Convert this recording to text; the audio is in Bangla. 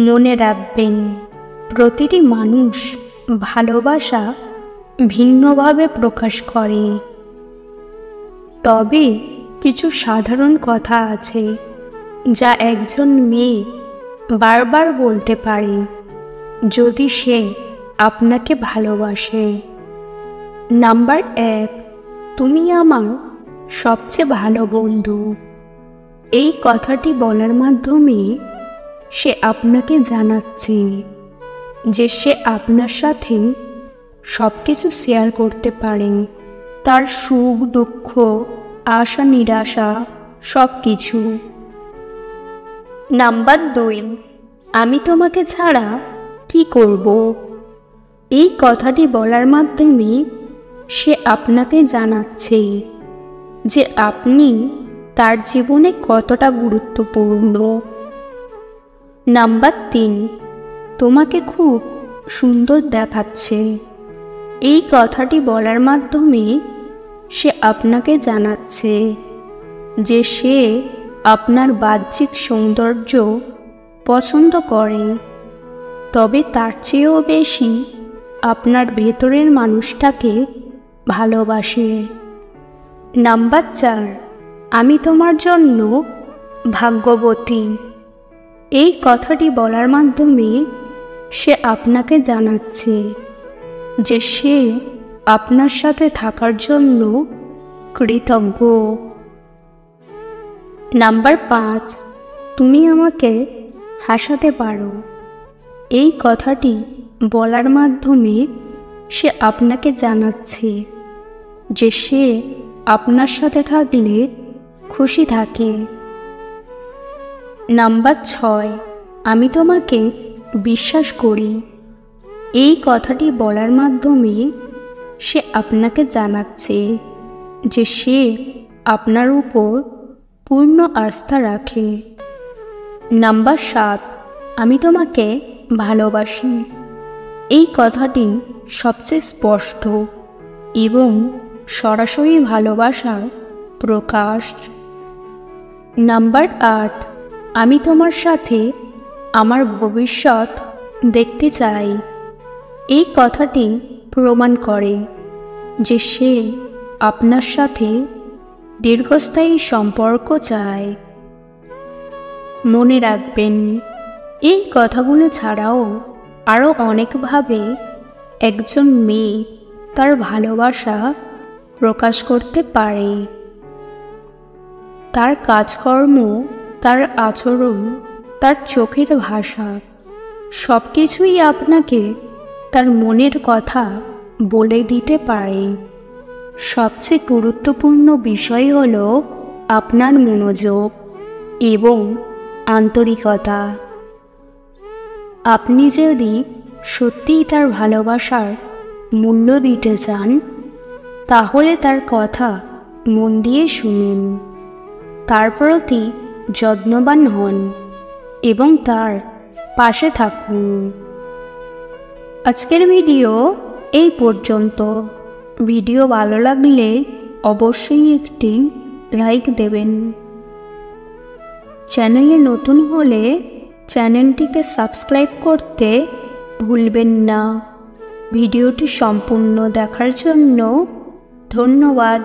মনে রাখবেন, প্রতিটি মানুষ ভালোবাসা ভিন্নভাবে প্রকাশ করে। তবে কিছু সাধারণ কথা আছে যা একজন মেয়ে বারবার বলতে পারে যদি সে আপনাকে ভালোবাসে। নাম্বার 1, তুমি আমার সবচেয়ে ভালো বন্ধু। এই কথাটি বলার মাধ্যমে সে আপনাকে জানাচ্ছে যে সে আপনার সাথে সব কিছু শেয়ার করতে পারে, তার সুখ দুঃখ, আশা নিরাশা সব কিছু। নাম্বার 2, আমি তোমাকে ছাড়া কি করব। এই কথাটি বলার মাধ্যমে সে আপনাকে জানাচ্ছে যে আপনি তার জীবনে কতটা গুরুত্বপূর্ণ। নাম্বার 3, তোমাকে খুব সুন্দর দেখাচ্ছে। এই কথাটি বলার মাধ্যমে সে আপনাকে জানাচ্ছে যে সে আপনার বাহ্যিক সৌন্দর্য পছন্দ করে, তবে তার চেয়েও বেশি আপনার ভেতরের মানুষটাকে ভালোবাসে। নাম্বার 4, আমি তোমার জন্য ভাগ্যবতী। এই কথাটি বলার মাধ্যমে সে আপনাকে জানাচ্ছে যে সে আপনার সাথে থাকার জন্য কৃতজ্ঞ। নাম্বার 5, তুমি আমাকে হাসাতে পারো। এই কথাটি বলার মাধ্যমে সে আপনাকে জানাচ্ছে যে সে আপনার সাথে থাকলে খুশি থাকে। নাম্বার 6, আমি তোমাকে বিশ্বাস করি। এই কথাটি বলার মাধ্যমে সে আপনাকে জানাচ্ছে যে সে আপনার উপর পূর্ণ আস্থা রাখে। নাম্বার 7, আমি তোমাকে ভালোবাসি। এই কথাটি সবচেয়ে স্পষ্ট এবং সরাসরি ভালোবাসার প্রকাশ। নাম্বার 8, আমি তোমার সাথে আমার ভবিষ্যৎ দেখতে চাই। এই কথাটি প্রমাণ করে যে সে আপনার সাথে দীর্ঘস্থায়ী সম্পর্ক চায়। মনে রাখবেন, এই কথাগুলো ছাড়াও আরও অনেকভাবে একজন মেয়ে তার ভালোবাসা প্রকাশ করতে পারে। তার কাজকর্ম, তার আচরণ, তার চোখের ভাষা সব কিছুই আপনাকে তার মনের কথা বলে দিতে পারে। সবচেয়ে গুরুত্বপূর্ণ বিষয় হল আপনার মনোযোগ এবং আন্তরিকতা। আপনি যদি সত্যিই তার ভালোবাসার মূল্য দিতে চান, তাহলে তার কথা মন দিয়ে শুনুন, তার প্রতি যত্নবান হন এবং তার পাশে থাকুন। আজকের ভিডিও এই পর্যন্ত। ভিডিও ভালো লাগলে অবশ্যই একটি লাইক দেবেন। চ্যানেলে নতুন হলে চ্যানেলটিকে সাবস্ক্রাইব করতে ভুলবেন না। ভিডিওটি সম্পূর্ণ দেখার জন্য ধন্যবাদ।